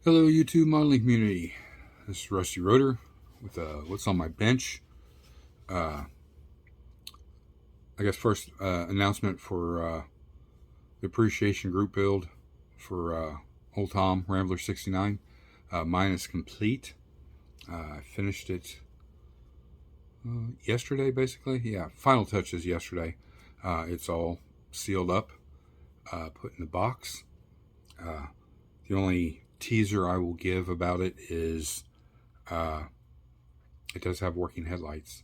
Hello, YouTube modeling community. This is Rusty Rotor with what's on my bench. I guess first announcement for the appreciation group build for Old Tom Rambler 69. Mine is complete. I finished it yesterday, basically. Yeah, final touches yesterday. It's all sealed up, put in the box. The only teaser I will give about it is it does have working headlights.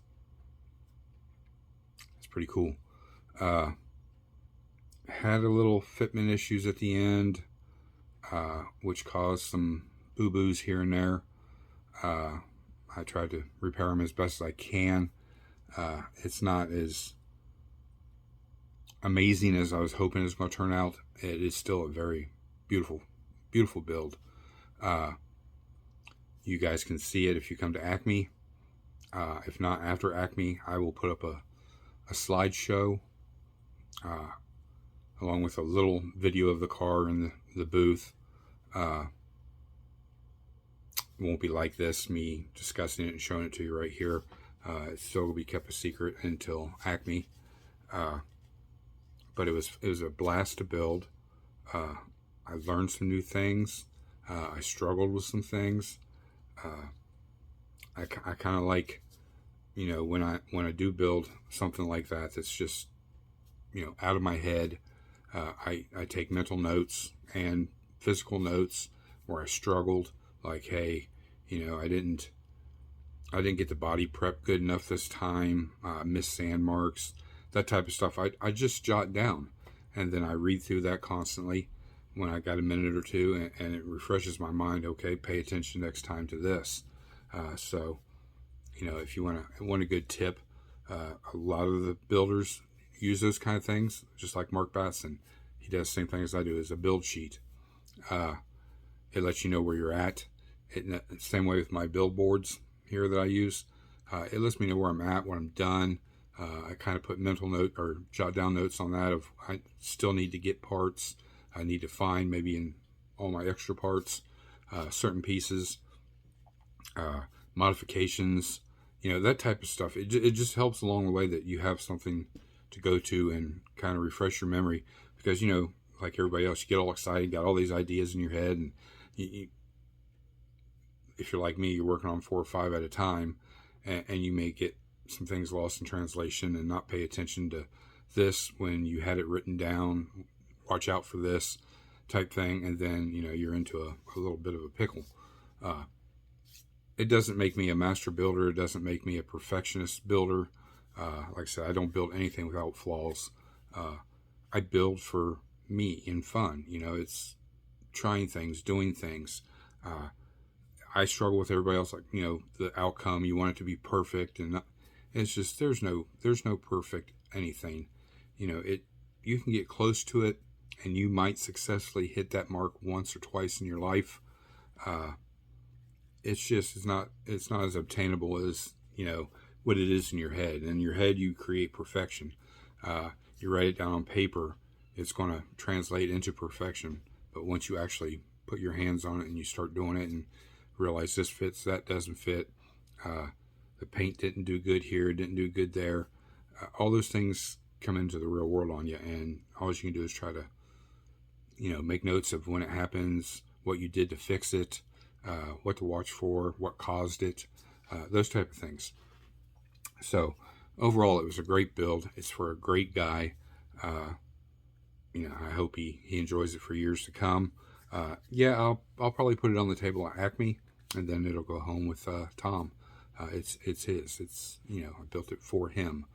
It's pretty cool. Had a little fitment issues at the end, which caused some boo-boos here and there. I tried to repair them as best as I can. It's not as amazing as I was hoping it was going to turn out. It is still a very beautiful, beautiful build. You guys can see it if you come to Acme. If not, after Acme, I will put up a slideshow along with a little video of the car in the booth. It won't be like this, me discussing it and showing it to you right here. It still will be kept a secret until Acme. But it was a blast to build. I learned some new things. I struggled with some things. I kind of like, when I do build something like that, that's just, out of my head. I take mental notes and physical notes where I struggled. Like, hey, I didn't get the body prep good enough this time. Missed sand marks, that type of stuff. I just jot down, and then I read through that constantly when I got a minute or two, and it refreshes my mind. Okay, pay attention next time to this. So, if you want a good tip, a lot of the builders use those kind of things, just like Mark Batson. He does the same thing as I do, as a build sheet. It lets you know where you're at. Same way with my billboards here that I use. It lets me know where I'm at, when I'm done. I kind of put mental note or jot down notes on that of I still need to get parts. I need to find maybe in all my extra parts, certain pieces, modifications, that type of stuff. It just helps along the way that you have something to go to and kind of refresh your memory, because like everybody else, you get all excited, got all these ideas in your head, and if you're like me, you're working on 4 or 5 at a time, and you may get some things lost in translation and not pay attention to this when you had it written down. Watch out for this type thing, and then you're into a little bit of a pickle. It doesn't make me a master builder. It doesn't make me a perfectionist builder. Like I said, I don't build anything without flaws. I build for me in fun. It's trying things, doing things. I struggle with everybody else, like, the outcome. You want it to be perfect, and it's just there's no perfect anything. You can get close to it, and you might successfully hit that mark once or twice in your life. It's not as obtainable as what it is in your head. In your head, you create perfection. You write it down on paper, it's going to translate into perfection. But once you actually put your hands on it and you start doing it and realize this fits, that doesn't fit, the paint didn't do good here, didn't do good there, all those things come into the real world on you, and all you can do is try to make notes of when it happens, what you did to fix it, what to watch for, what caused it, those type of things. So overall, it was a great build. It's for a great guy. I hope he enjoys it for years to come. I'll probably put it on the table at Acme, and then it'll go home with Tom. It's his. It's I built it for him.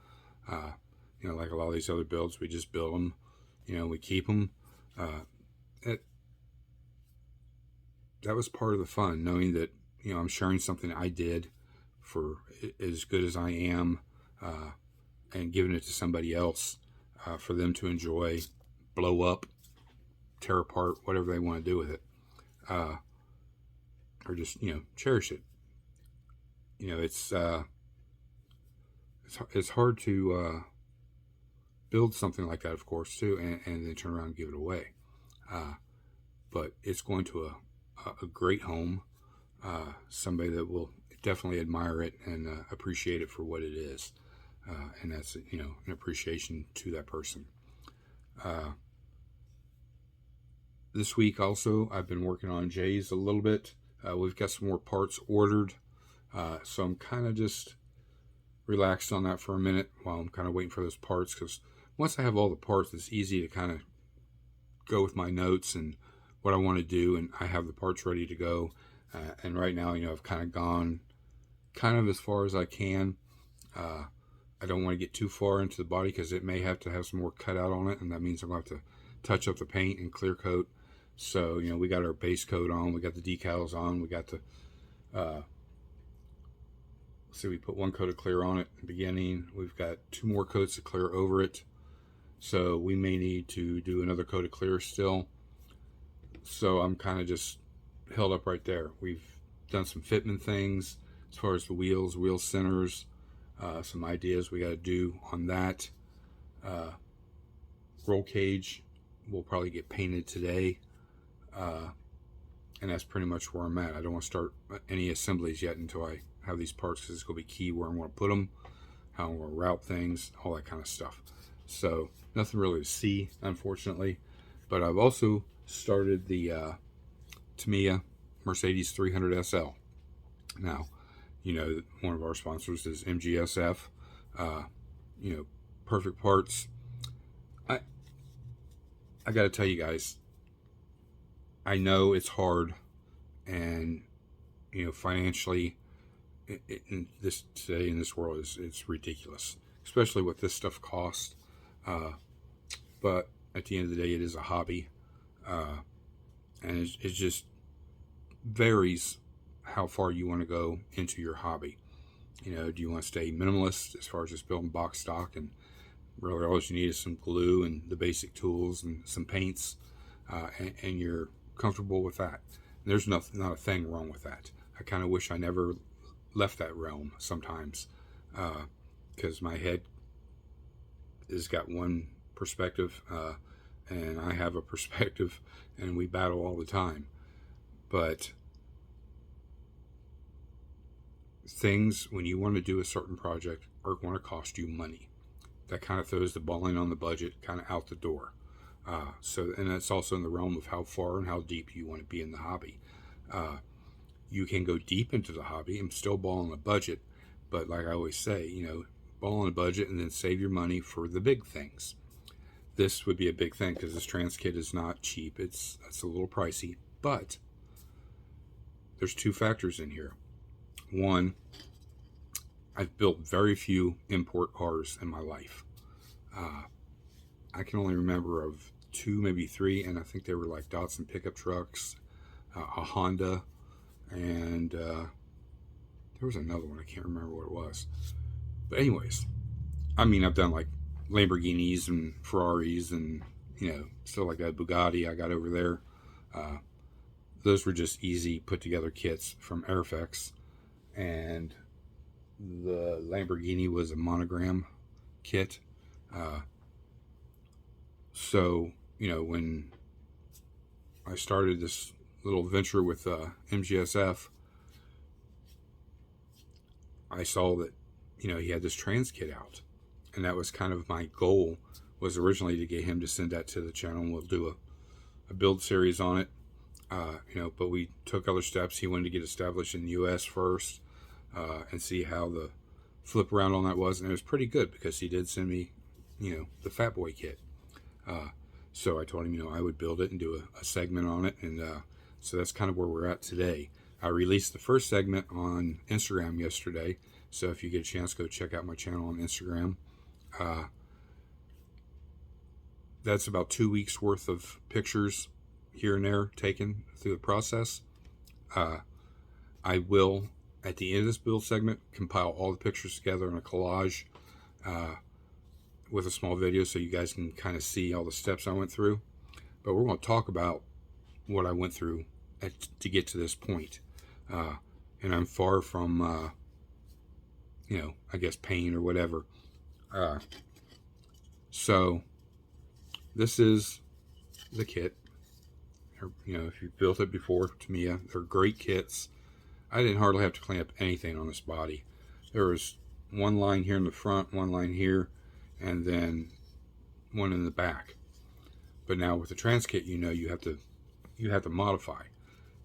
Like a lot of these other builds, we just build them. We keep them. That was part of the fun, knowing that I'm sharing something I did for as good as I am, and giving it to somebody else for them to enjoy, blow up, tear apart, whatever they want to do with it, or just cherish it. It's hard to build something like that, of course, too, and then turn around and give it away. But it's going to a great home, somebody that will definitely admire it and appreciate it for what it is. And that's, an appreciation to that person. This week also, I've been working on Jay's a little bit. We've got some more parts ordered. So I'm kind of just relaxed on that for a minute while I'm kind of waiting for those parts, because once I have all the parts, it's easy to kind of go with my notes and what I want to do, and I have the parts ready to go. And right now, I've kind of gone kind of as far as I can. I don't want to get too far into the body because it may have to have some more cut out on it, and that means I'm going to have to touch up the paint and clear coat. So, we got our base coat on, we got the decals on, we got the, we put one coat of clear on it in the beginning. We've got 2 more coats of clear over it. So we may need to do another coat of clear still. So I'm kind of just held up right there. We've done some fitment things as far as the wheels, wheel centers, some ideas we got to do on that. Roll cage will probably get painted today. And that's pretty much where I'm at. I don't want to start any assemblies yet until I have these parts, because it's going to be key where I'm going to put them, how I'm going to route things, all that kind of stuff. So nothing really to see, unfortunately. But I've also started the Tamiya Mercedes 300 SL. Now, one of our sponsors is mgsf. Perfect parts. I got to tell you guys, I know it's hard, and financially, in this today in this world it's ridiculous, especially what this stuff costs. But at the end of the day, it is a hobby, and it just varies how far you want to go into your hobby. Do you want to stay minimalist as far as just building box stock, and really all you need is some glue and the basic tools and some paints, and you're comfortable with that? There's not a thing wrong with that. I kind of wish I never left that realm sometimes, because my head has got one perspective, and I have a perspective, and we battle all the time. But things, when you want to do a certain project, are going to cost you money. That kind of throws the bowling on the budget kind of out the door. And that's also in the realm of how far and how deep you want to be in the hobby. You can go deep into the hobby and still ball on a budget, but like I always say, ball on a budget and then save your money for the big things. This would be a big thing because this trans kit is not cheap. It's a little pricey, but there's 2 factors in here. One, I've built very few import cars in my life. I can only remember of 2, maybe 3, and I think they were like Datsun pickup trucks, a Honda, and there was another one. I can't remember what it was. But anyways, I've done like Lamborghinis and Ferraris and, stuff like that. Bugatti I got over there. Those were just easy put together kits from Airfix. And the Lamborghini was a monogram kit. So, when I started this little venture with mgsf, I saw that, he had this trans kit out. And that was kind of my goal, was originally to get him to send that to the channel, and we'll do a build series on it. But we took other steps. He wanted to get established in the U.S. first, and see how the flip around on that was. And it was pretty good because he did send me, the Fat Boy kit. So I told him, I would build it and do a segment on it. And so that's kind of where we're at today. I released the first segment on Instagram yesterday. So if you get a chance, go check out my channel on Instagram. That's about 2 weeks worth of pictures here and there taken through the process. I will, at the end of this build segment, compile all the pictures together in a collage with a small video so you guys can kind of see all the steps I went through. But we're going to talk about what I went through to get to this point. And I'm far from, I guess pain or whatever. So this is the kit. Or, you know, if you've built it before, Tamiya, they're great kits. I didn't hardly have to clean up anything on this body. There was one line here in the front, one line here, and then one in the back. But now with the trans kit, you know, you have to modify.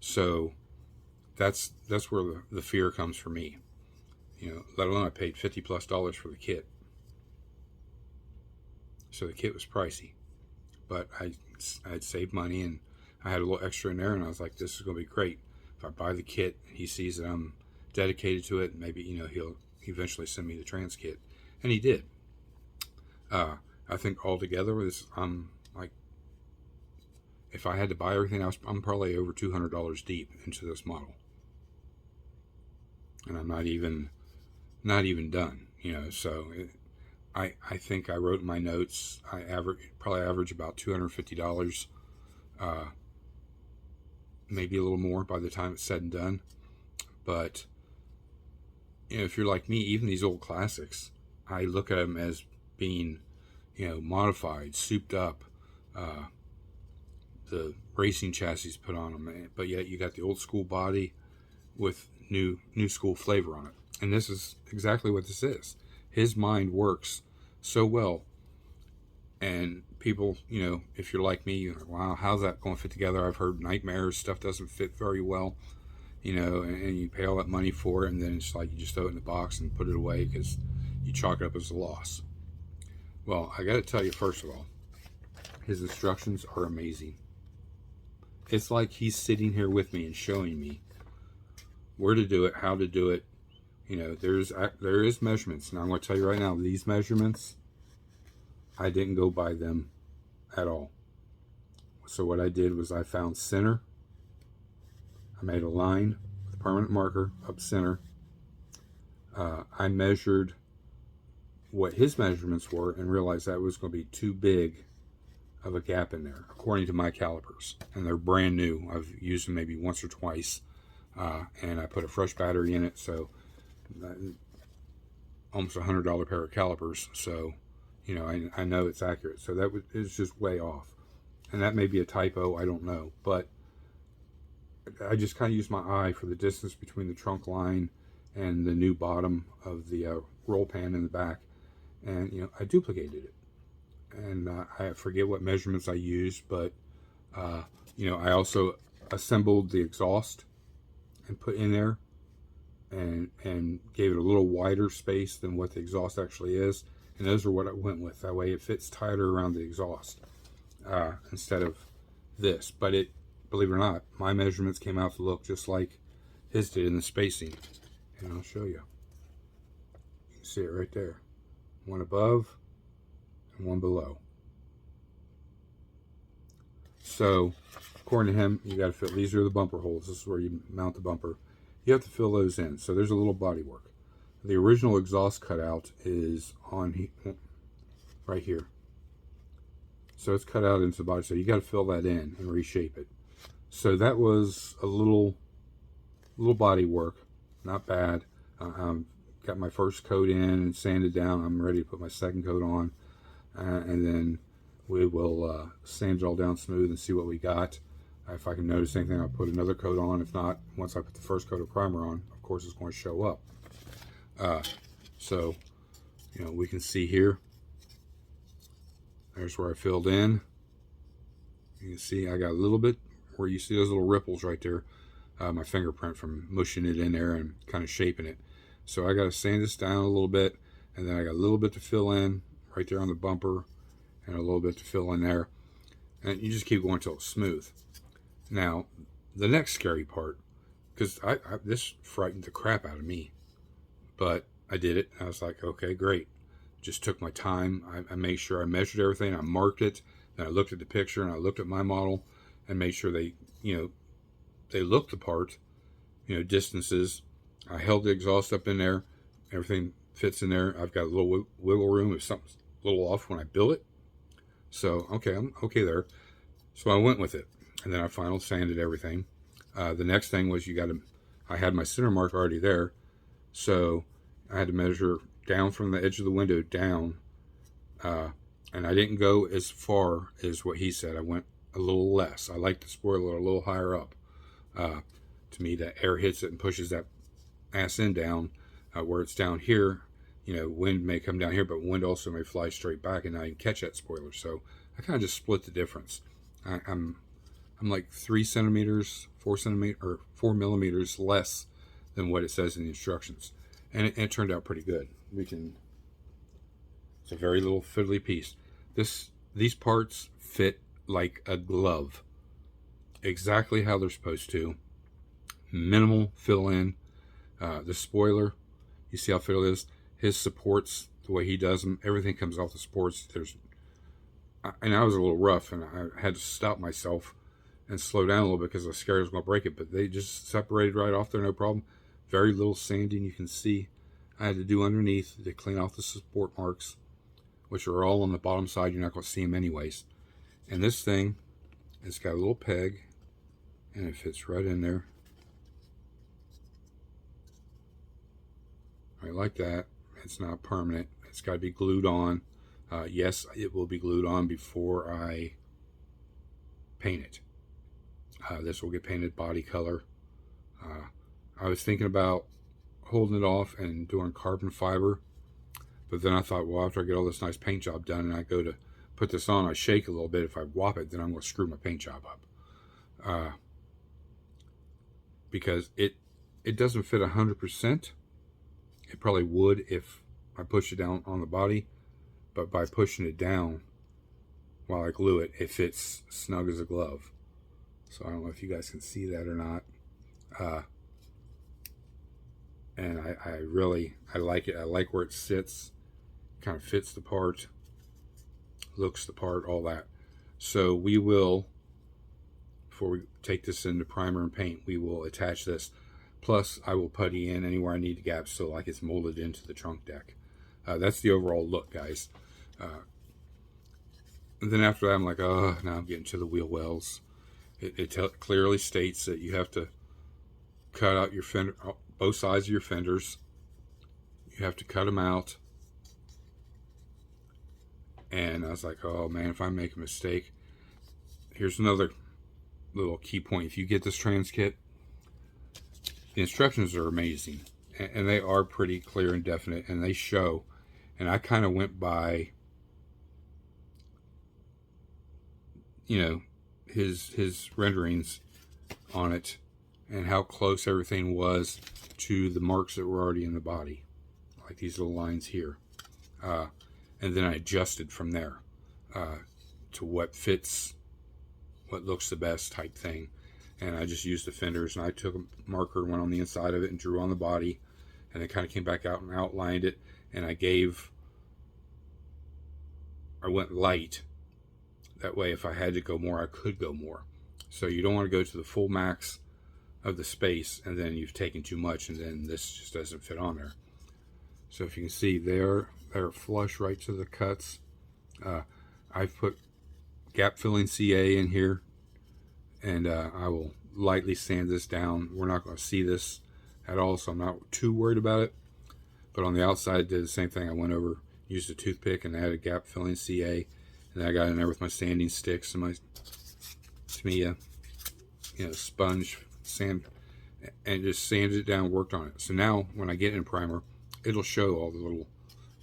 So that's where the fear comes for me. You know, let alone I paid $50+ for the kit. So the kit was pricey, but I'd saved money and I had a little extra in there, and I was like, this is going to be great. If I buy the kit, he sees that I'm dedicated to it, maybe, you know, he'll eventually send me the trans kit. And he did. I think altogether, I'm like, if I had to buy everything, I'm probably over $200 deep into this model. And I'm not even done, you know, so I think I wrote in my notes, I probably average about $250, maybe a little more by the time it's said and done. But, you know, if you're like me, even these old classics, I look at them as being, you know, modified, souped up, the racing chassis put on them, but yet you got the old school body with new school flavor on it. And this is exactly what this is. His mind works so well. And people, you know, if you're like me, you're like, wow, how's that going to fit together? I've heard nightmares, stuff doesn't fit very well, you know, and you pay all that money for it, and then it's like you just throw it in the box and put it away because you chalk it up as a loss. Well, I got to tell you, first of all, his instructions are amazing. It's like he's sitting here with me and showing me where to do it, how to do it. You know, there is measurements. Now I'm going to tell you right now, these measurements, I didn't go by them at all. So what I did was I found center. I made a line with a permanent marker up center. I measured what his measurements were and realized that was going to be too big of a gap in there, according to my calipers. And they're brand new. I've used them maybe once or twice. And I put a fresh battery in it, so almost $100 pair of calipers. So, you know, I know it's accurate. So that is just way off. And that may be a typo, I don't know. But I just kind of used my eye for the distance between the trunk line and the new bottom of the roll pan in the back. And, you know, I duplicated it. And I forget what measurements I used, but, you know, I also assembled the exhaust and put in there and gave it a little wider space than what the exhaust actually is. And those are what I went with. That way it fits tighter around the exhaust instead of this. But it, believe it or not, my measurements came out to look just like his did in the spacing. And I'll show you. You can see it right there. One above and one below. So, according to him, you got to fill, these are the bumper holes. This is where you mount the bumper. You have to fill those in. So there's a little body work. The original exhaust cutout is on right here. So it's cut out into the body. So you got to fill that in and reshape it. So that was a little body work. Not bad. Got my first coat in and sanded down. I'm ready to put my second coat on. And then we will sand it all down smooth and see what we got. If I can notice anything, I'll put another coat on. If not, once I put the first coat of primer on, of course it's going to show up. So, you know, we can see here. There's where I filled in. You can see I got a little bit where you see those little ripples right there. My fingerprint from mushing it in there and kind of shaping it. So I got to sand this down a little bit, and then I got a little bit to fill in right there on the bumper, and a little bit to fill in there. And you just keep going until it's smooth. Now, the next scary part, because this frightened the crap out of me, but I did it. I was like, okay, great. Just took my time. I made sure I measured everything. I marked it. Then I looked at the picture and I looked at my model and made sure they, you know, they looked the part, you know, distances. I held the exhaust up in there. Everything fits in there. I've got a little wiggle room if something's a little off when I build it. So, okay, I'm okay there. So I went with it. And then I final sanded everything. The next thing was I had my center mark already there. So I had to measure down from the edge of the window down. And I didn't go as far as what he said. I went a little less. I like the spoiler a little higher up. To me, that air hits it and pushes that ass end down, where it's down here. You know, wind may come down here, but wind also may fly straight back, and I can catch that spoiler. So I kind of just split the difference. I'm like 3 centimeters, 4 millimeters less than what it says in the instructions, and it turned out pretty good. It's a very little fiddly piece. These parts fit like a glove, exactly how they're supposed to. Minimal fill in. The spoiler, you see how fiddle it is. His supports, the way he does them, everything comes off the supports. And I was a little rough, and I had to stop myself and slow down a little bit because I was scared I was going to break it. But they just separated right off there, no problem. Very little sanding you can see. I had to do underneath to clean off the support marks, which are all on the bottom side. You're not going to see them anyways. And this thing, it's got a little peg, and it fits right in there. Right like that. It's not permanent. It's got to be glued on. Yes, it will be glued on before I paint it. This will get painted body color. I was thinking about holding it off and doing carbon fiber, but then I thought, well, after I get all this nice paint job done and I go to put this on, I shake a little bit. If I whop it, then I'm going to screw my paint job up. Because it doesn't fit 100%. It probably would if I push it down on the body, but by pushing it down while I glue it, it fits snug as a glove. So I don't know if you guys can see that or not. And I like it. I like where it sits. Kind of fits the part, looks the part, all that. So we will, before we take this into primer and paint, we will attach this. Plus, I will putty in anywhere I need the gaps so like it's molded into the trunk deck. That's the overall look, guys. And then after that, I'm like, oh, now I'm getting to the wheel wells. It clearly states that you have to cut out your fender, both sides of your fenders. You have to cut them out. And I was like, oh man, if I make a mistake. Here's another little key point. If you get this trans kit, the instructions are amazing. And they are pretty clear and definite, and they show. And I kind of went by, you know, his renderings on it and how close everything was to the marks that were already in the body, like these little lines here. And then I adjusted from there to what fits, what looks the best type thing. And I just used the fenders, and I took a marker, went on the inside of it, and drew on the body, and then kind of came back out and outlined it. And I went light. That way, if I had to go more, I could go more. So you don't want to go to the full max of the space, and then you've taken too much, and then this just doesn't fit on there. So if you can see, they're flush right to the cuts. I've put gap filling CA in here, and I will lightly sand this down. We're not going to see this at all, so I'm not too worried about it. But on the outside, I did the same thing. I went over, used a toothpick, and added gap filling CA. And I got in there with my sanding sticks and my tamiya, sponge, sand, and just sanded it down, worked on it. So now when I get in primer, it'll show all the little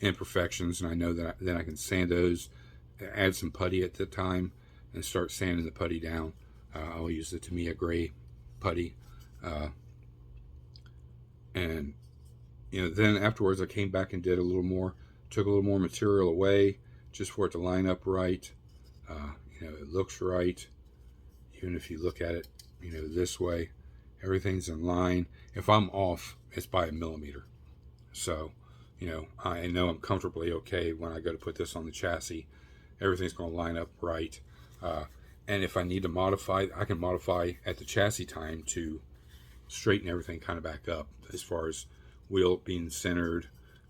imperfections, and I know that then I can sand those, add some putty at the time, and start sanding the putty down. I'll use the Tamiya gray putty, and then afterwards I came back and did a little more, took a little more material away just for it to line up right. It looks right, even if you look at it this way, everything's in line. If I'm off, it's by a millimeter. So I know I'm comfortably okay when I go to put this on the chassis. Everything's going to line up right. And if I need to modify, I can modify at the chassis time to straighten everything kind of back up as far as wheel being centered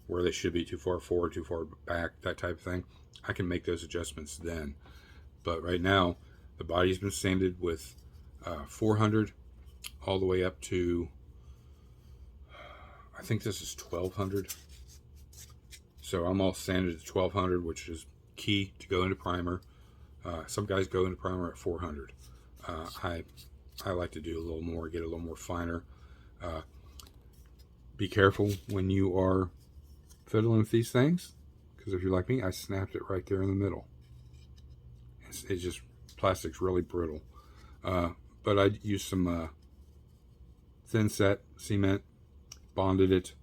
where they should be, too far forward, too far back, that type of thing. I can make those adjustments then. But right now, the body's been sanded with 400 all the way up to, I think this is 1200. So I'm all sanded at 1200, which is key to go into primer. Some guys go into primer at 400. I like to do a little more, get a little more finer. Be careful when you are fiddling with these things, because if you're like me, I snapped it right there in the middle. It's just, plastic's really brittle. But I used some thin set cement, bonded it.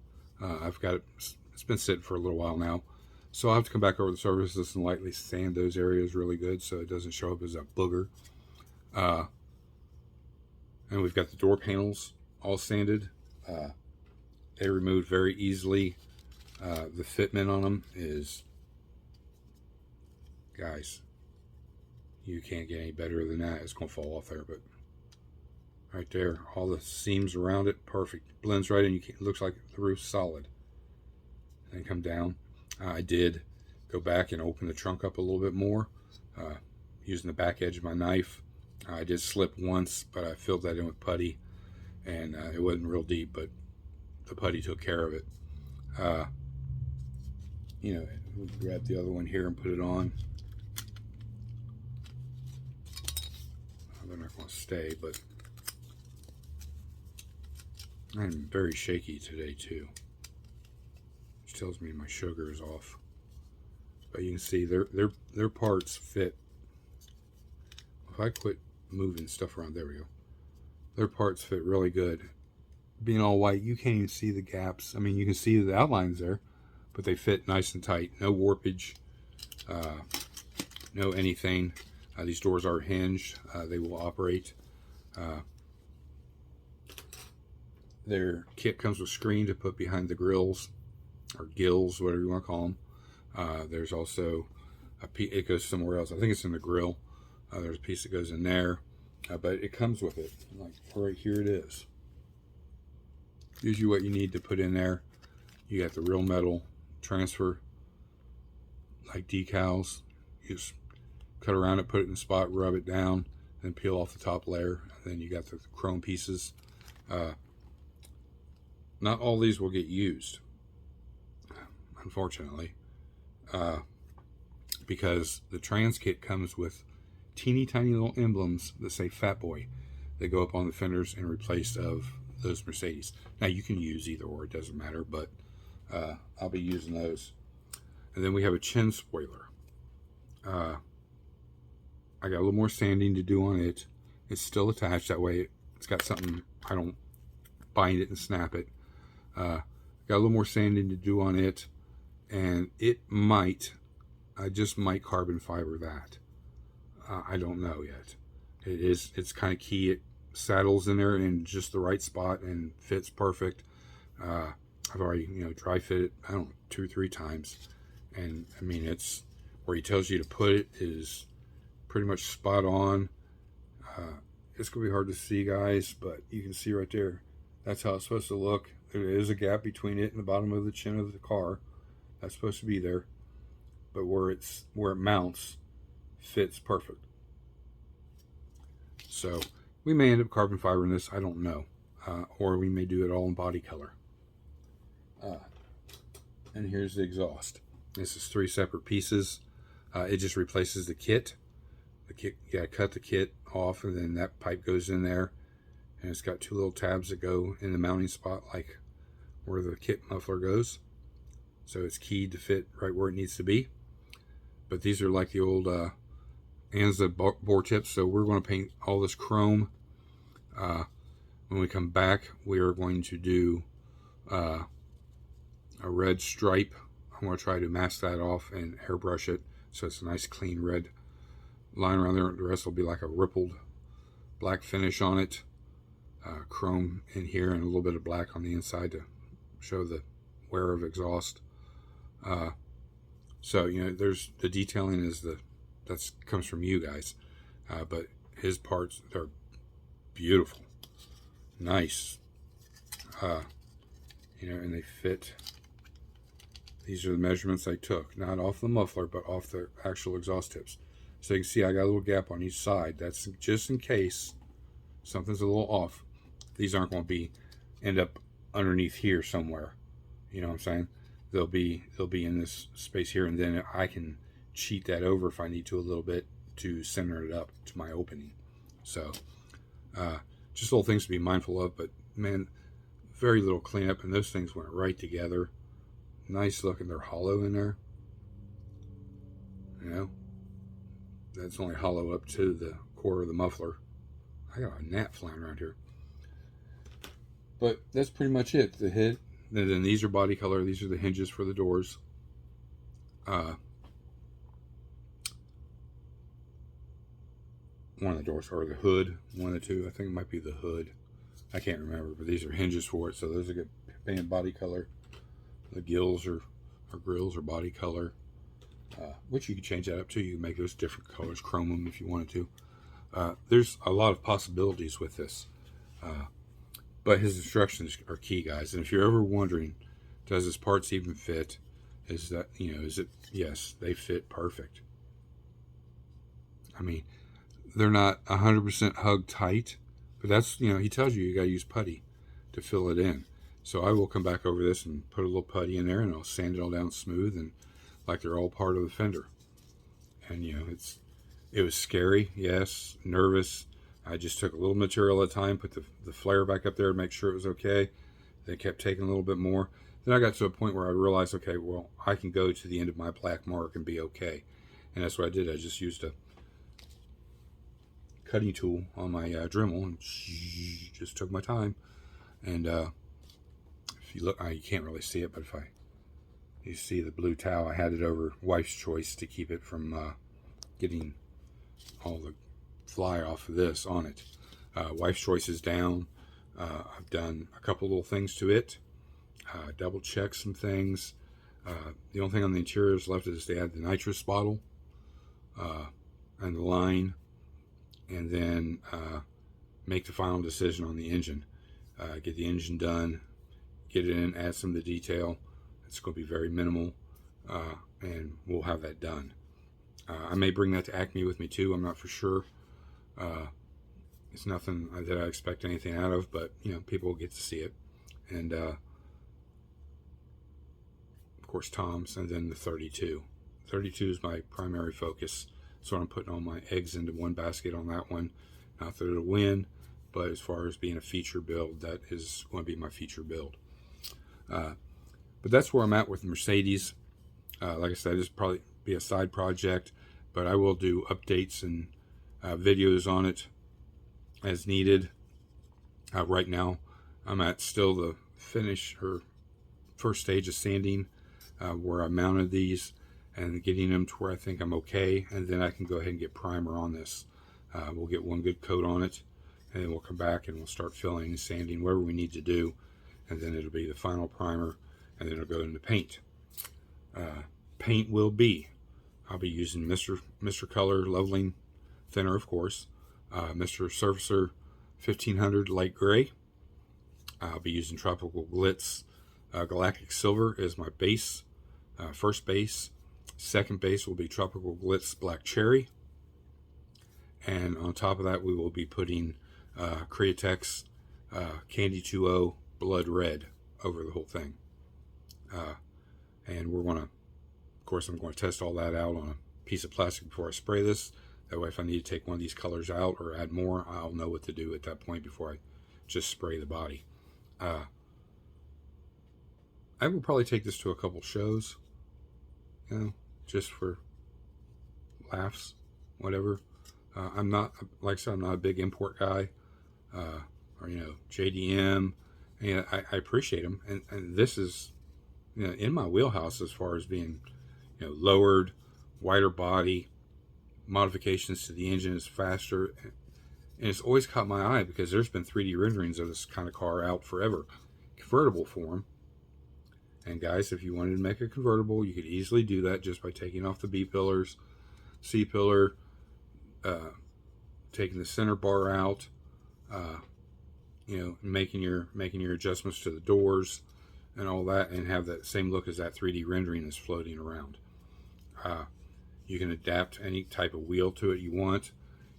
I've got it, it's been sitting for a little while now. So I'll have to come back over the surfaces and lightly sand those areas really good so it doesn't show up as a booger. And we've got the door panels all sanded. They removed very easily. The fitment on them is, guys, you can't get any better than that. It's going to fall off there, but right there, all the seams around it, perfect. Blends right in. It looks like the roof's solid. And come down. I did go back and open the trunk up a little bit more using the back edge of my knife. I did slip once, but I filled that in with putty, and it wasn't real deep, but the putty took care of it. You know, we'll grab the other one here and put it on. They're not going to stay, but I'm very shaky today too, which tells me my sugar is off. But you can see their parts fit. If I quit moving stuff around, there we go. Their parts fit really good. Being all white, you can't even see the gaps. I mean, you can see the outlines there, but they fit nice and tight. No warpage, no anything. These doors are hinged. They will operate. Their kit comes with screen to put behind the grills, or gills, whatever you want to call them. There's also a piece, it goes somewhere else. I think it's in the grill. There's a piece that goes in there, but it comes with it. Like right here it is. Gives you what you need to put in there. You got the real metal transfer, like decals. You just cut around it, put it in the spot, rub it down, then peel off the top layer. And then you got the chrome pieces. Not all these will get used, unfortunately, because the trans kit comes with teeny tiny little emblems that say Fat Boy. They go up on the fenders in replace of those Mercedes. Now you can use either or, it doesn't matter, but I'll be using those. And then we have a chin spoiler. I got a little more sanding to do on it. It's still attached, that way it's got something, I don't bind it and snap it. Got a little more sanding to do on it, and it might, I just might carbon fiber that. I don't know yet. It's kind of key. It saddles in there in just the right spot and fits perfect. I've already, dry fit it, I don't know, 2 or 3 times. And I mean, it's where he tells you to put it is pretty much spot on. It's gonna be hard to see, guys, but you can see right there. That's how it's supposed to look. There is a gap between it and the bottom of the chin of the car. That's supposed to be there. But where it mounts fits perfect. So we may end up carbon fibering this, I don't know. Or we may do it all in body color. And here's the exhaust. This is 3 separate pieces. It just replaces the kit. The kit, you gotta cut the kit off, and then that pipe goes in there. And it's got 2 little tabs that go in the mounting spot, like where the kit muffler goes. So it's keyed to fit right where it needs to be. But these are like the old Anza bore tips, so we're going to paint all this chrome. When we come back, we are going to do a red stripe. I'm going to try to mask that off and airbrush it so it's a nice clean red line around there. The rest will be like a rippled black finish on it. Chrome in here and a little bit of black on the inside to show the wear of exhaust. So there's the detailing is that comes from you guys, but his parts, they're beautiful, nice, and they fit. These are the measurements I took, not off the muffler, but off the actual exhaust tips. So you can see I got a little gap on each side. That's just in case something's a little off. These aren't going to end up underneath here somewhere. You know what I'm saying? They'll be in this space here, and then I can cheat that over if I need to a little bit to center it up to my opening. So just little things to be mindful of, but man, very little cleanup, and those things went right together. Nice looking. They're hollow in there. You know, that's only hollow up to the core of the muffler. I got a gnat flying around here. But that's pretty much it. The head. And then these are body color. These are the hinges for the doors. One of the doors, or the hood. One of the two. I think it might be the hood. I can't remember, but these are hinges for it. So those are good painted body color. The grills or grills are body color. Which you can change that up to. You can make those different colors, chrome them if you wanted to. There's a lot of possibilities with this. But his instructions are key, guys. And if you're ever wondering, does his parts even fit? Is that, is it? Yes, they fit perfect. I mean, they're not 100% hug tight, but that's, he tells you got to use putty to fill it in. So I will come back over this and put a little putty in there, and I'll sand it all down smooth and like they're all part of the fender. And, it was scary, yes, nervous. I just took a little material at a time, put the flare back up there to make sure it was okay. Then kept taking a little bit more. Then I got to a point where I realized, okay, well, I can go to the end of my black mark and be okay. And that's what I did. I just used a cutting tool on my Dremel and just took my time. And if you look, you can't really see it, but if you see the blue towel, I had it over Wife's Choice to keep it from getting all the fly off of this on it. Wife's Choice is down. I've done a couple little things to it. Double check some things. The only thing on the interiors left is to add the nitrous bottle and the line, and then make the final decision on the engine. Get the engine done, get it in, add some of the detail. It's going to be very minimal, and we'll have that done. I may bring that to Acme with me too. I'm not for sure. It's nothing that I expect anything out of, but people will get to see it. And of course Tom's, and then the 32. 32 is my primary focus, so I'm putting all my eggs into one basket on that one. Not that it'll win, but as far as being a feature build, that is going to be my feature build. But that's where I'm at with Mercedes. Like I said, this will probably be a side project, but I will do updates and videos on it as needed. Right now, I'm at still the finish or first stage of sanding, where I mounted these and getting them to where I think I'm okay, and then I can go ahead and get primer on this. We'll get one good coat on it, and then we'll come back and we'll start filling and sanding whatever we need to do, and then it'll be the final primer, and then it'll go into paint. Paint will be, I'll be using Mr. Color Leveling Thinner, of course, Mr. Surfacer 1500 Light Gray. I'll be using Tropical Glitz Galactic Silver as my base, first base. Second base will be Tropical Glitz Black Cherry. And on top of that, we will be putting Createx Candy 2.0 Blood Red over the whole thing. And we're going to, of course, I'm going to test all that out on a piece of plastic before I spray this. That way, if I need to take one of these colors out or add more, I'll know what to do at that point before I just spray the body. I will probably take this to a couple shows, just for laughs, whatever. I'm not, like I said, I'm not a big import guy, or JDM, and I appreciate them, and this is, in my wheelhouse as far as being, lowered, wider body, modifications to the engine is faster, and it's always caught my eye because there's been 3D renderings of this kind of car out forever, convertible form. And guys, if you wanted to make a convertible, you could easily do that just by taking off the B pillars, C pillar, taking the center bar out, making your adjustments to the doors and all that, and have that same look as that 3D rendering is floating around. You can adapt any type of wheel to it you want.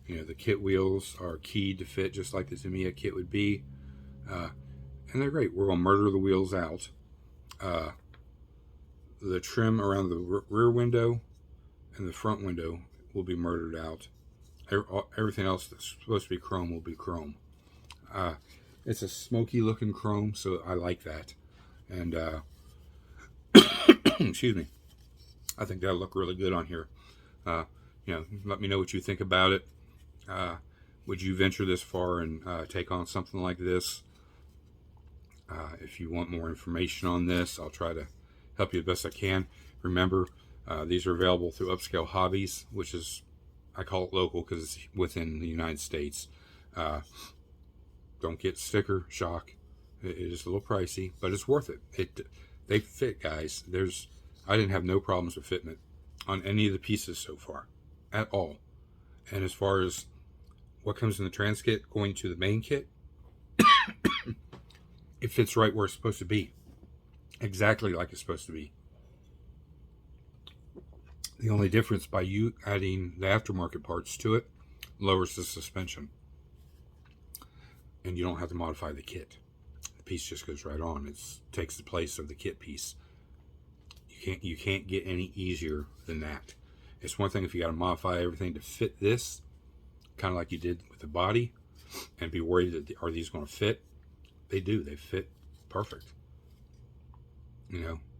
The kit wheels are keyed to fit just like the Tamiya kit would be, and they're great. We're going to murder the wheels out. The trim around the rear window and the front window will be murdered out. Everything else that's supposed to be chrome will be chrome. It's a smoky looking chrome, so I like that. And excuse me, I think that'll look really good on here. Let me know what you think about it. Would you venture this far and take on something like this? If you want more information on this, I'll try to help you the best I can. Remember, these are available through Upscale Hobbies, which is, I call it local because it's within the United States. Don't get sticker shock. It is a little pricey, but it's worth it. They fit, guys. I didn't have no problems with fitment on any of the pieces so far, at all. And as far as what comes in the trans kit going to the main kit, it fits right where it's supposed to be. Exactly like it's supposed to be. The only difference by you adding the aftermarket parts to it lowers the suspension. And you don't have to modify the kit. The piece just goes right on. It takes the place of the kit piece. You can't get any easier than that. It's one thing if you got to modify everything to fit this, kind of like you did with the body, and be worried that are these going to fit? They do. They fit perfect.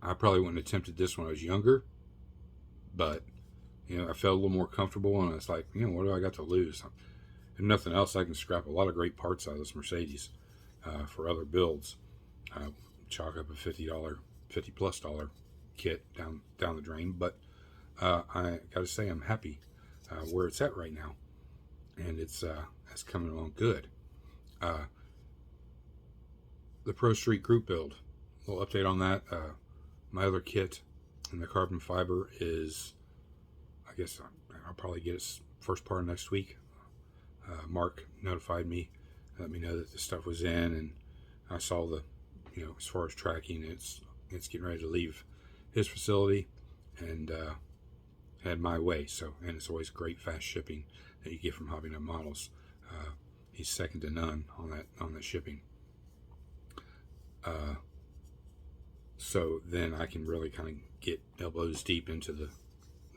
I probably wouldn't have attempted this when I was younger, but I felt a little more comfortable, and it's like, what do I got to lose? If nothing else, I can scrap a lot of great parts out of this Mercedes for other builds. Chalk up a $50+ kit down the drain, but I gotta say I'm happy where it's at right now, and it's coming along good. The Pro Street group build, a little update on that. My other kit in the carbon fiber is, I guess I'll probably get it first part of next week. Mark notified me, let me know that the stuff was in, and I saw the, as far as tracking, it's getting ready to leave his facility and head my way. So, and it's always great fast shipping that you get from Hobby Nut Models. He's second to none on that shipping. So then I can really kind of get elbows deep into the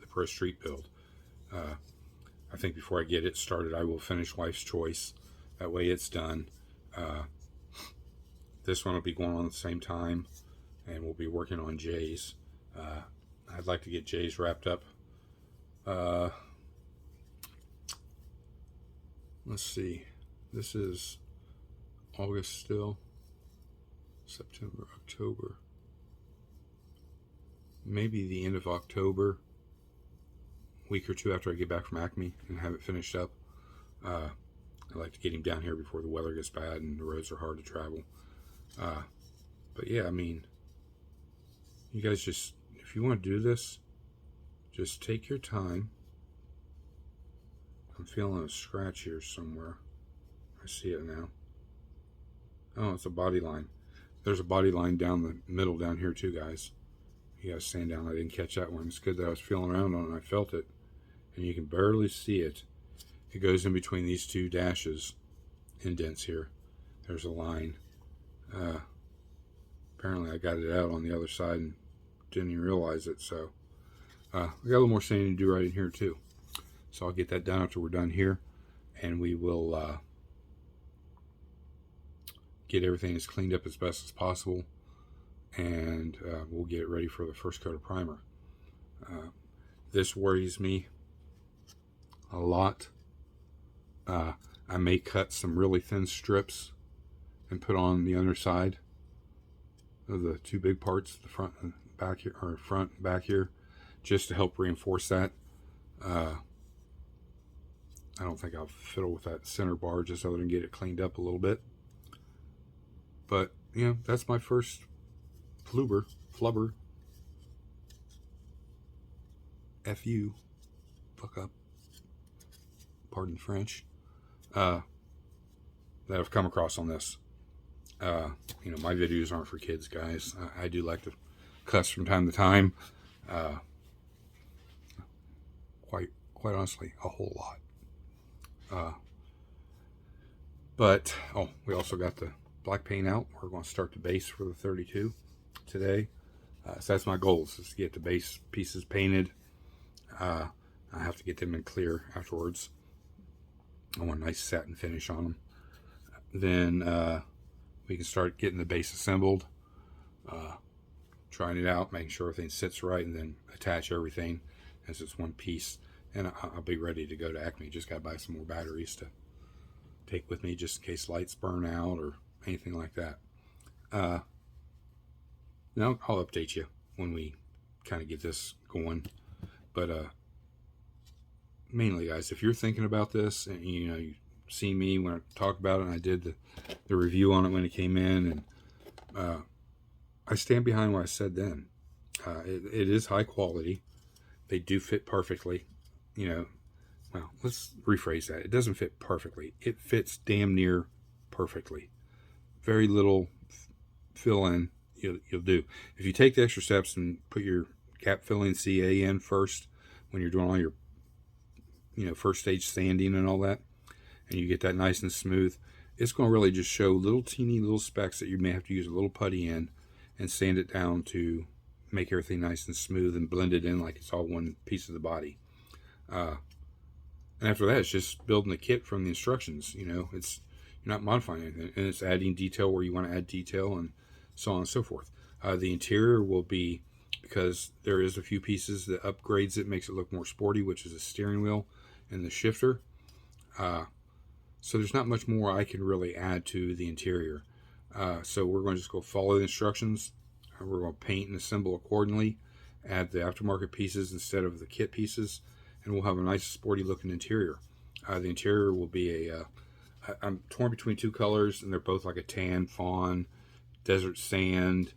Pro Street build. I think before I get it started, I will finish Wife's Choice. That way it's done. This one will be going on at the same time, and we'll be working on Jay's. I'd like to get Jay's wrapped up. Let's see. This is August still. September, October. Maybe the end of October. Week or two after I get back from Acme and have it finished up. I like to get him down here before the weather gets bad and the roads are hard to travel. But yeah, I mean, you guys just, if you want to do this, just take your time. I'm feeling a scratch here somewhere. I see it now. Oh, it's a body line. There's a body line down the middle down here too, guys. You guys stand down. I didn't catch that one. It's good that I was feeling around on it and I felt it. And you can barely see it. It goes in between these two dashes, indents here. There's a line. Apparently I got it out on the other side and didn't even realize it. So we got a little more sanding to do right in here too. So I'll get that done after we're done here, and we will get everything as cleaned up as best as possible, and we'll get it ready for the first coat of primer. This worries me a lot. I may cut some really thin strips and put on the underside of the two big parts, the front and back here, or front and back here, just to help reinforce that. I don't think I'll fiddle with that center bar just other than get it cleaned up a little bit. But, that's my first flubber. F-U. Fuck up. Pardon the French. That I've come across on this. My videos aren't for kids, guys. I do like to cuss from time to time. Quite honestly, a whole lot. But we also got the black paint out. We're going to start the base for the 32 today. So that's my goal, is to get the base pieces painted. I I have to get them in clear afterwards. I want a nice satin finish on them. Then we can start getting the base assembled, trying it out, making sure everything sits right, and then attach everything as it's one piece. And I'll be ready to go to Acme. Just got to buy some more batteries to take with me just in case lights burn out or anything like that. Now I'll update you when we kind of get this going. But mainly, guys, if you're thinking about this and you see me when I talk about it, and I did the review on it when it came in, and I stand behind what I said then. It is high quality. They do fit perfectly. Well, let's rephrase that. It doesn't fit perfectly. It fits damn near perfectly. Very little fill in you'll do. If you take the extra steps and put your cap filling CA in first when you're doing all your first stage sanding and all that, and you get that nice and smooth, it's going to really just show little teeny little specks that you may have to use a little putty in and sand it down to make everything nice and smooth and blend it in like it's all one piece of the body. And after that, it's just building the kit from the instructions. You're not modifying anything, and it's adding detail where you want to add detail, and so on and so forth. The interior will be, because there is a few pieces that upgrades it, makes it look more sporty, which is the steering wheel and the shifter. So there's not much more I can really add to the interior. So we're going to just go follow the instructions. We're going to paint and assemble accordingly, add the aftermarket pieces instead of the kit pieces, and we'll have a nice sporty looking interior. The interior will be I'm torn between two colors, and they're both like a tan, fawn, desert sand,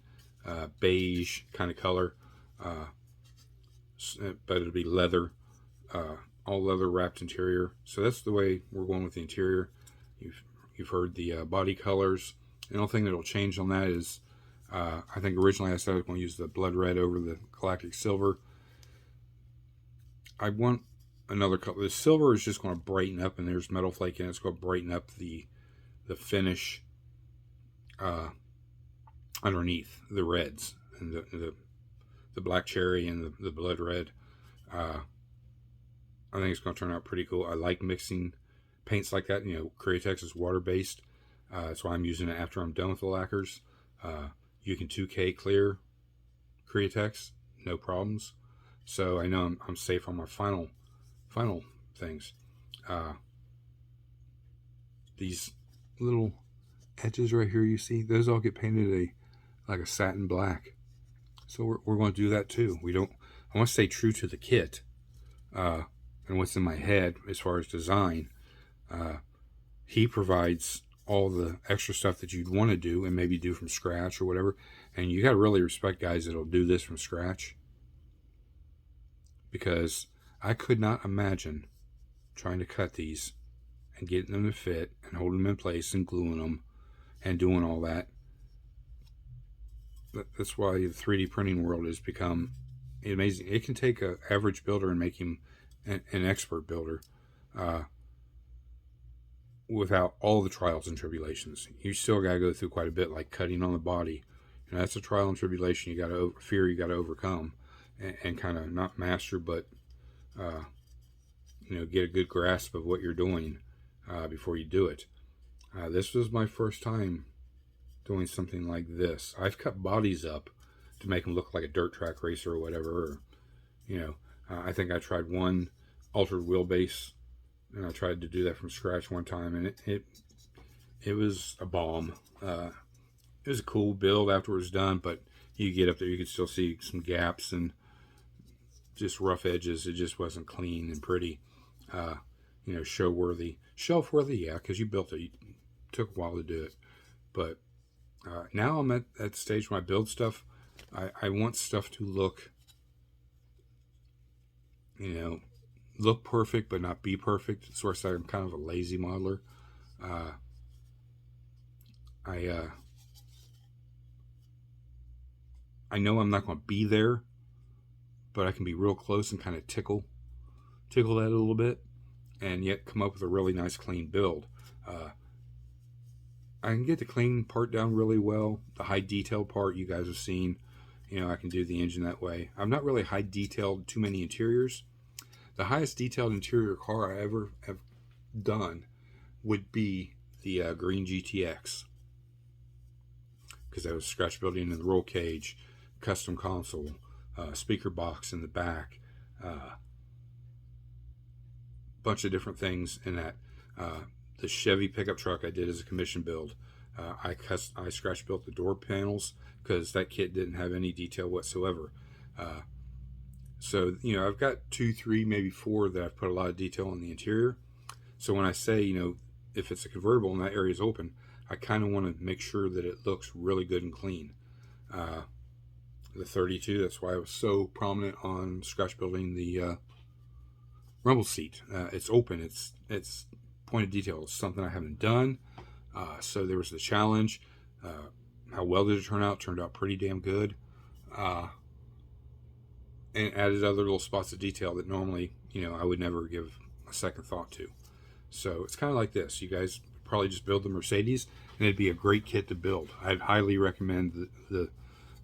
beige kind of color, but it'll be leather, all leather wrapped interior. So that's the way we're going with the interior. You've heard the body colors. The only thing that'll change on that is I think originally I said I was going to use the blood red over the galactic silver. I want another color. The silver is just going to brighten up, and there's metal flake in it. It's going to brighten up the finish underneath the reds and the black cherry and the blood red. I think it's going to turn out pretty cool. I like mixing paints like that. Createx is water based. That's why I'm using it after I'm done with the lacquers. You can 2K clear Createx, no problems. So I know I'm safe on my final things. These little edges right here, you see, those all get painted like a satin black. So we're going to do that too. I want to stay true to the kit and what's in my head as far as design. He provides all the extra stuff that you'd want to do and maybe do from scratch or whatever. And you got to really respect guys that'll do this from scratch, because I could not imagine trying to cut these and getting them to fit and holding them in place and gluing them and doing all that. That's why the 3D printing world has become amazing. It can take an average builder and make him an expert builder without all the trials and tribulations. You still got to go through quite a bit, like cutting on the body. That's a trial and tribulation. You got to you got to overcome and kind of not master, but get a good grasp of what you're doing before you do it. This was my first time doing something like this. I've cut bodies up to make them look like a dirt track racer or whatever. I think I tried one altered wheelbase, and I tried to do that from scratch one time, and it was a bomb. It was a cool build after it was done, but you get up there, you could still see some gaps and just rough edges. It just wasn't clean and pretty. Show worthy, shelf worthy, yeah, because you built it. It took a while to do it, but now I'm at that stage when I build stuff. I want stuff to look perfect, but not be perfect. So I'm kind of a lazy modeler. I know I'm not going to be there, but I can be real close and kind of tickle that a little bit, and yet come up with a really nice clean build. I can get the clean part down really well. The high detail part you guys have seen. I can do the engine that way. I'm not really high detailed too many interiors. the highest detailed interior car I ever have done would be the green GTX, because I was scratch building in the roll cage, custom console, speaker box in the back, bunch of different things in that. The Chevy pickup truck I did as a commission build. I scratch built the door panels because that kit didn't have any detail whatsoever. So, you know, I've got 2, 3, maybe 4 that I've put a lot of detail on the interior. So when I say, you know, if it's a convertible and that area is open, I kind of want to make sure that it looks really good and clean. The 32, that's why I was so prominent on scratch building the rumble seat. It's open. It's point of detail. It's something I haven't done. So there was the challenge. How well did it turn out? Turned out pretty damn good. And added other little spots of detail that normally, you know, I would never give a second thought to. So it's kind of like this. You guys probably just build the Mercedes, and it'd be a great kit to build. I'd highly recommend the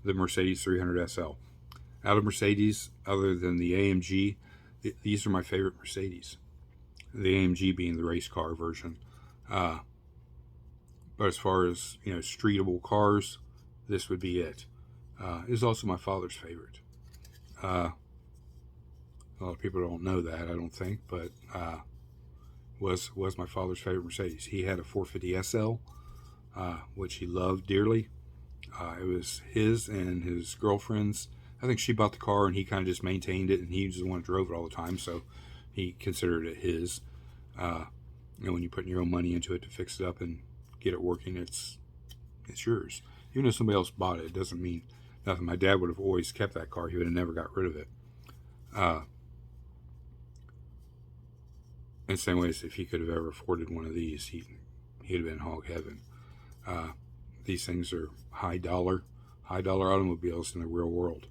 Mercedes 300 SL. Out of Mercedes, other than the AMG, these are my favorite Mercedes. The AMG being the race car version. But as far as, you know, streetable cars, this would be it. It is also my father's favorite. A lot of people don't know that, I don't think, but was my father's favorite Mercedes. He had a 450 SL, which he loved dearly. It was his and his girlfriend's. I think she bought the car and he kind of just maintained it, and he was the one who drove it all the time, so he considered it his. You know, when you're putting your own money into it to fix it up and get it working, it's yours. Even if somebody else bought it, it doesn't mean nothing. My dad would have always kept that car. He would have never got rid of it. In the same way as if he could have ever afforded one of these, he'd have been hog heaven. These things are high dollar automobiles in the real world.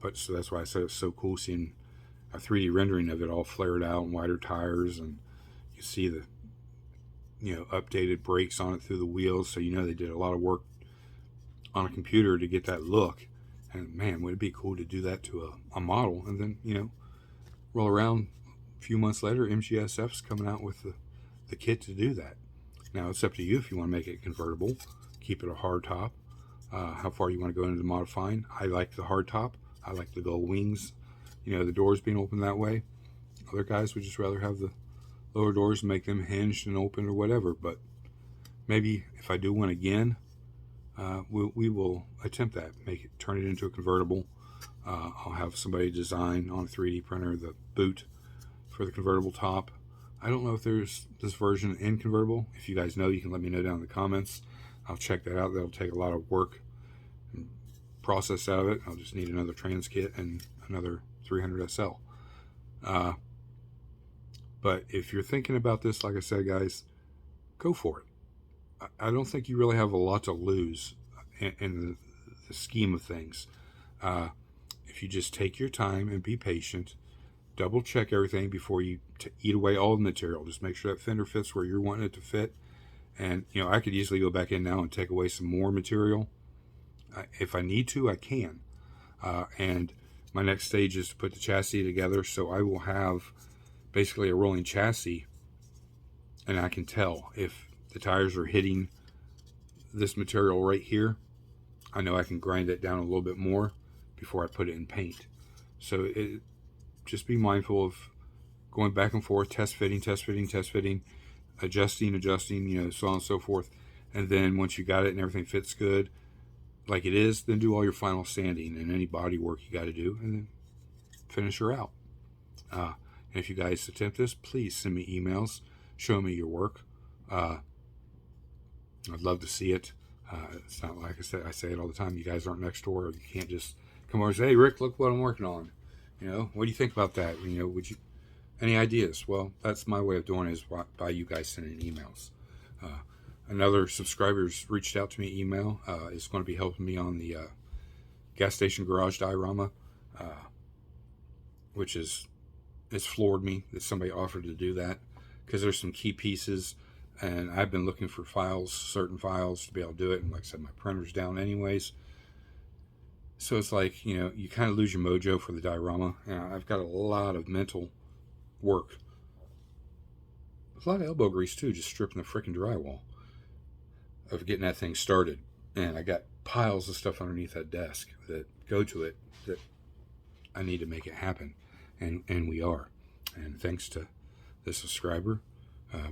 But so that's why I said it's so cool seeing a 3D rendering of it all flared out and wider tires, and you see the, you know, updated brakes on it through the wheels, so you know they did a lot of work on a computer to get that look. And man, would it be cool to do that to a model, and then, you know, roll around a few months later, mgsf's coming out with the kit to do that. Now it's up to you if you want to make it convertible, keep it a hard top, how far you want to go into modifying. I like the hard top. I like the gold wings, you know, the doors being open that way. Other guys would just rather have the lower doors and make them hinged and open or whatever. But maybe if I do one again, we will attempt that. Turn it into a convertible. I'll have somebody design on a 3D printer the boot for the convertible top. I don't know if there's this version in convertible. If you guys know, you can let me know down in the comments. I'll check that out. That'll take a lot of work and process out of it. I'll just need another trans kit and another 300 SL. But if you're thinking about this, like I said, guys, go for it. I don't think you really have a lot to lose in the scheme of things. If you just take your time and be patient, double check everything before you eat away all the material. Just make sure that fender fits where you're wanting it to fit. And, you know, I could easily go back in now and take away some more material. If I need to, I can. And my next stage is to put the chassis together. So I will have basically a rolling chassis, and I can tell if the tires are hitting this material right here. I know I can grind it down a little bit more before I put it in paint. So just be mindful of going back and forth, test fitting, adjusting, you know, so on and so forth. And then once you got it and everything fits good, like it is, then do all your final sanding and any body work you got to do, and then finish her out. And if you guys attempt this, please send me emails, show me your work. I'd love to see it. It's not like I say it all the time. You guys aren't next door. You can't just come over and say, "Hey, Rick, look what I'm working on." You know, what do you think about that? You know, would you any ideas? Well, that's my way of doing it, is by you guys sending emails. Another subscriber's reached out to me email. Is going to be helping me on the gas station garage diorama, which it's floored me that somebody offered to do that, because there's some key pieces, and I've been looking for certain files to be able to do it, and like I said, my printer's down anyways. So it's like, you know, you kind of lose your mojo for the diorama. I've got a lot of mental work. A lot of elbow grease too, just stripping the freaking drywall of getting that thing started. And I got piles of stuff underneath that desk that go to it that I need to make it happen. And we are. And thanks to the subscriber,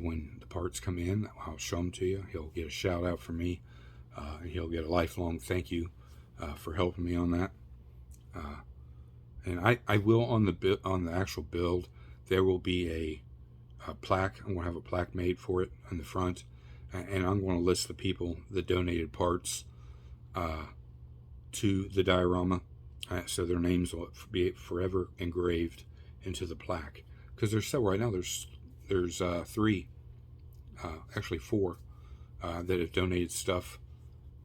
when the parts come in, I'll show them to you. He'll get a shout out from me, and he'll get a lifelong thank you for helping me on that. And I will on the actual build, there will be a plaque. I'm going to have a plaque made for it on the front, and I'm going to list the people that donated parts to the diorama, so their names will be forever engraved into the plaque. Because there's several right now. There's 3, actually 4, that have donated stuff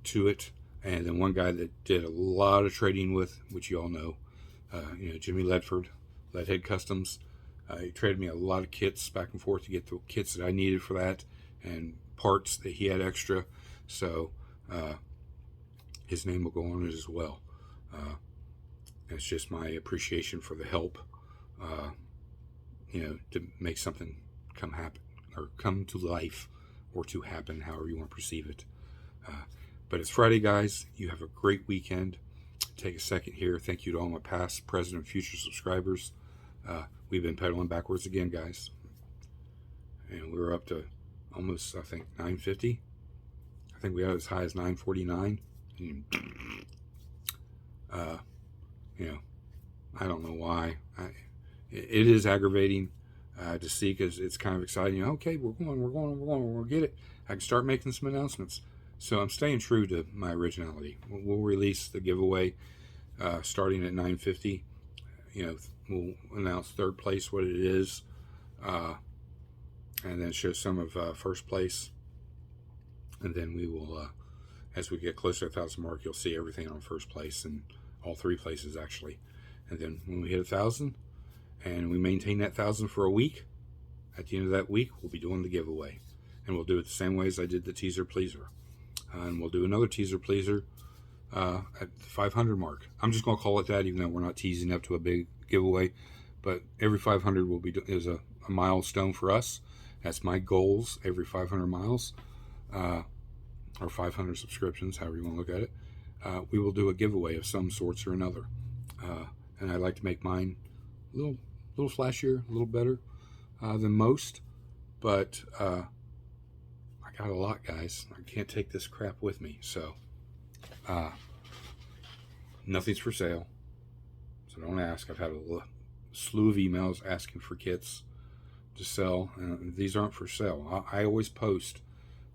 to it, and then one guy that did a lot of trading with, which you all know, Jimmy Ledford, Leadhead Customs. He traded me a lot of kits back and forth to get the kits that I needed for that, and parts that he had extra. So his name will go on it as well. It's just my appreciation for the help, to make something happen, or come to life, or to happen, however you want to perceive it. But it's Friday, guys. You have a great weekend. Take a second here. Thank you to all my past, present, and future subscribers. We've been pedaling backwards again, guys. And we were up to almost, I think, 950. I think we got as high as 949. I don't know why. It is aggravating to see, because it's kind of exciting. Okay, we're going to get it. I can start making some announcements. So I'm staying true to my originality. We'll release the giveaway starting at 950. We'll announce third place, what it is, and then show some of first place. And then we will, as we get closer to 1,000 mark, you'll see everything on first place, and all 3 places actually. And then when we hit 1,000 and we maintain that 1,000 for a week, at the end of that week we'll be doing the giveaway, and we'll do it the same way as I did the teaser pleaser. And we'll do another teaser pleaser at the 500 mark. I'm just going to call it that, even though we're not teasing up to a big giveaway. But every 500 will be is a milestone for us. That's my goals. Every 500 miles, or 500 subscriptions, however you want to look at it, we will do a giveaway of some sorts or another. And I like to make mine a little flashier, a little better than most. But I got a lot, guys. I can't take this crap with me. So nothing's for sale. So don't ask. I've had a slew of emails asking for kits to sell. These aren't for sale. I always post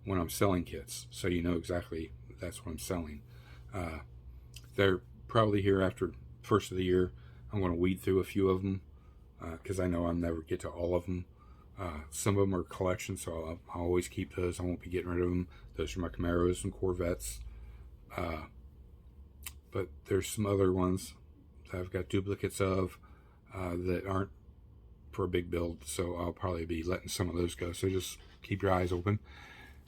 when I'm selling kits, so you know exactly that's what I'm selling. They're probably here after first of the year. I'm going to weed through a few of them because I know I'll never get to all of them. Some of them are collections, so I'll always keep those. I won't be getting rid of them. Those are my Camaros and Corvettes. But there's some other ones that I've got duplicates of that aren't for a big build, so I'll probably be letting some of those go. So just keep your eyes open.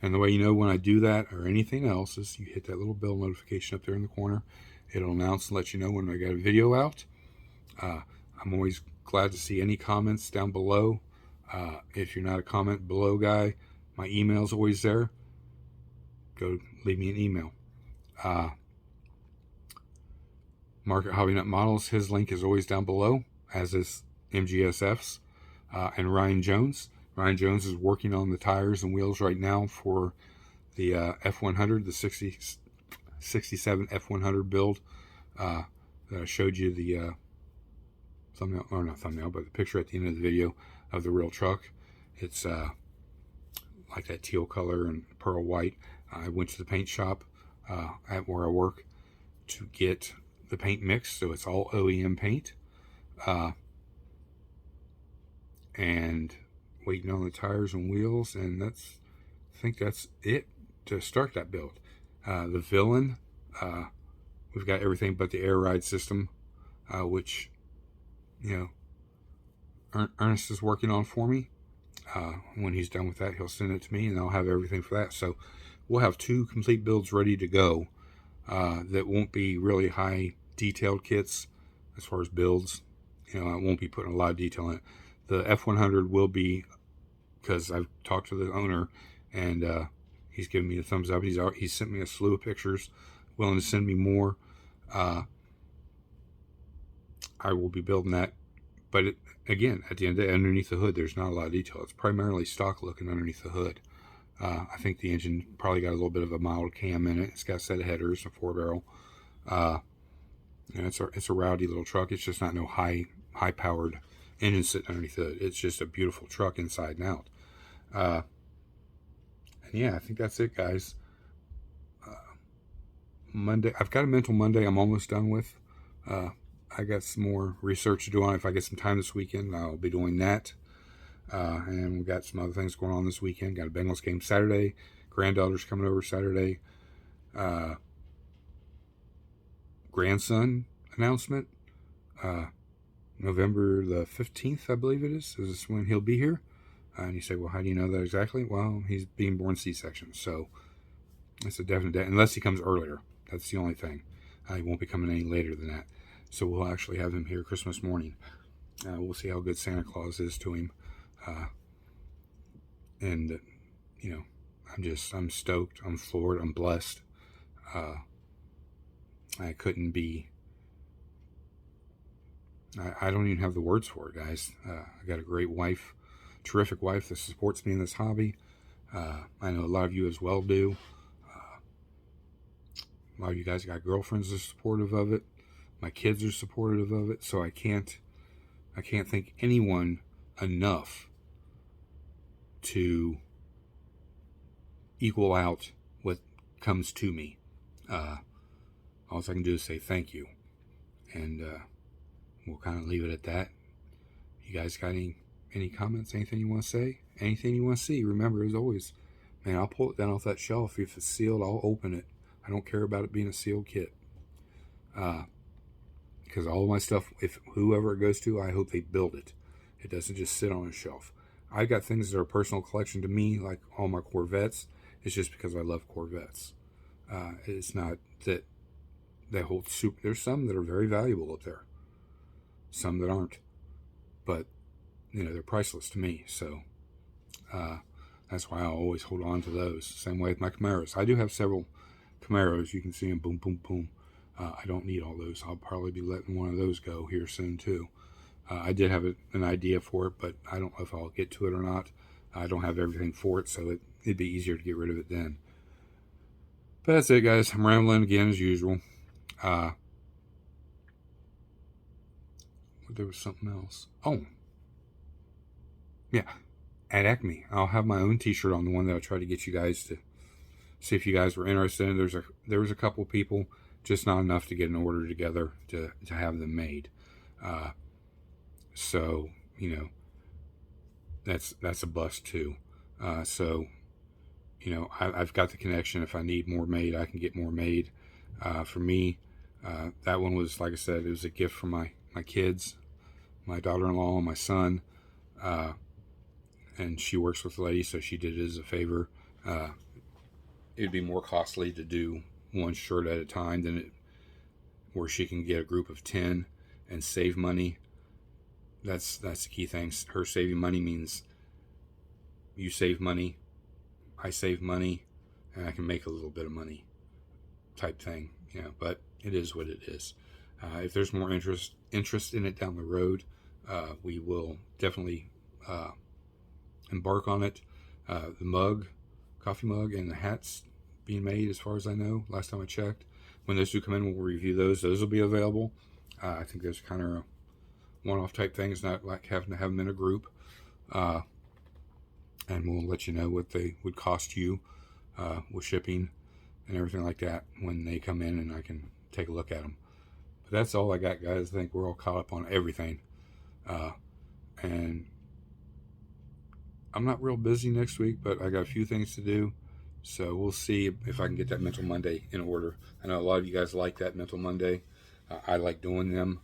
And the way you know when I do that or anything else is you hit that little bell notification up there in the corner. It'll announce and let you know when I got a video out. I'm always glad to see any comments down below. If you're not a comment below guy, my email's always there. Go leave me an email. Market Hobby Nut Models, his link is always down below, as is mgsf's, and Ryan Jones. Ryan Jones is working on the tires and wheels right now for the F100, the 67 F100 build that I showed you the thumbnail, or not thumbnail, but the picture at the end of the video of the real truck. It's like that teal color and pearl white. I went to the paint shop at where I work to get the paint mixed, so it's all OEM paint. And waiting on the tires and wheels, and I think that's it to start that build. The villain, we've got everything but the air ride system, which Ernest is working on for me. When he's done with that, he'll send it to me, and I'll have everything for that. So we'll have 2 complete builds ready to go that won't be really high detailed kits as far as builds. I won't be putting a lot of detail in it. the F100 will be, because I've talked to the owner, and he's given me a thumbs up. He's sent me a slew of pictures, willing to send me more. I will be building that, but again, at the end of the day, underneath the hood, there's not a lot of detail. It's primarily stock looking underneath the hood. I think the engine probably got a little bit of a mild cam in it. It's got a set of headers, a 4-barrel. It's a rowdy little truck. It's just not no high powered engine sitting underneath the hood. It's just a beautiful truck inside and out. And yeah, I think that's it, guys. Monday, I've got a mental Monday I'm almost done with. I got some more research to do on it. If I get some time this weekend, I'll be doing that. And we've got some other things going on this weekend. Got a Bengals game Saturday. Granddaughter's coming over Saturday. Grandson announcement. November the 15th, I believe it is when he'll be here. And you say, well, how do you know that exactly? Well, he's being born C-section. So it's a definite day. Unless he comes earlier. That's the only thing. He won't be coming any later than that. So we'll actually have him here Christmas morning. We'll see how good Santa Claus is to him. And, you know, I'm stoked. I'm floored. I'm blessed. I couldn't be, I don't even have the words for it, guys. I got a great wife, terrific wife that supports me in this hobby. I know a lot of you as well do. A lot of you guys got girlfriends that are supportive of it. My kids are supportive of it. So I can't thank anyone enough to equal out what comes to me. All I can do is say thank you. And we'll kind of leave it at that. You guys got any comments, anything you want to say? Anything you want to see? Remember, as always, man, I'll pull it down off that shelf. If it's sealed, I'll open it. I don't care about it being a sealed kit. Because all of my stuff, if whoever it goes to, I hope they build it. It doesn't just sit on a shelf. I've got things that are a personal collection to me, like all my Corvettes. It's just because I love Corvettes. It's not that they hold super. There's some that are very valuable up there. Some that aren't. But, you know, they're priceless to me. So, that's why I always hold on to those. Same way with my Camaros. I do have several Camaros. You can see them, boom, boom, boom. I don't need all those. I'll probably be letting one of those go here soon, too. I did have an idea for it, but I don't know if I'll get to it or not. I don't have everything for it, so it'd be easier to get rid of it then. But that's it, guys. I'm rambling again as usual. There was something else. Oh. Yeah. At Acme, I'll have my own t-shirt on, the one that I tried to get you guys to see if you guys were interested in. There was a couple people, just not enough to get an order together to have them made. So, you know, that's a bust too. So, you know, I've got the connection. If I need more made, I can get more made. For me, that one was, like I said, it was a gift from my kids, my daughter-in-law and my son. And she works with the lady, so she did it as a favor. It'd be more costly to do one shirt at a time than where she can get a group of 10 and save money. That's the key thing. Her saving money means you save money, I save money, and I can make a little bit of money type thing. You know, but it is what it is. If there's more interest in it down the road, we will definitely embark on it. The coffee mug, and the hats being made, as far as I know. Last time I checked. When those do come in, we'll review those. Those will be available. I think there's kind of a one-off type things, not like having to have them in a group. And we'll let you know what they would cost you with shipping and everything like that when they come in, and I can take a look at them. But that's all I got, guys. I think we're all caught up on everything. And I'm not real busy next week, but I got a few things to do. So we'll see if I can get that Mental Monday in order. I know a lot of you guys like that Mental Monday. I like doing them.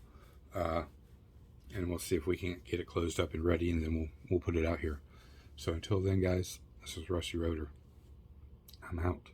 And we'll see if we can get it closed up and ready, and then we'll put it out here. So until then, guys, this is Rusty Rotor. I'm out.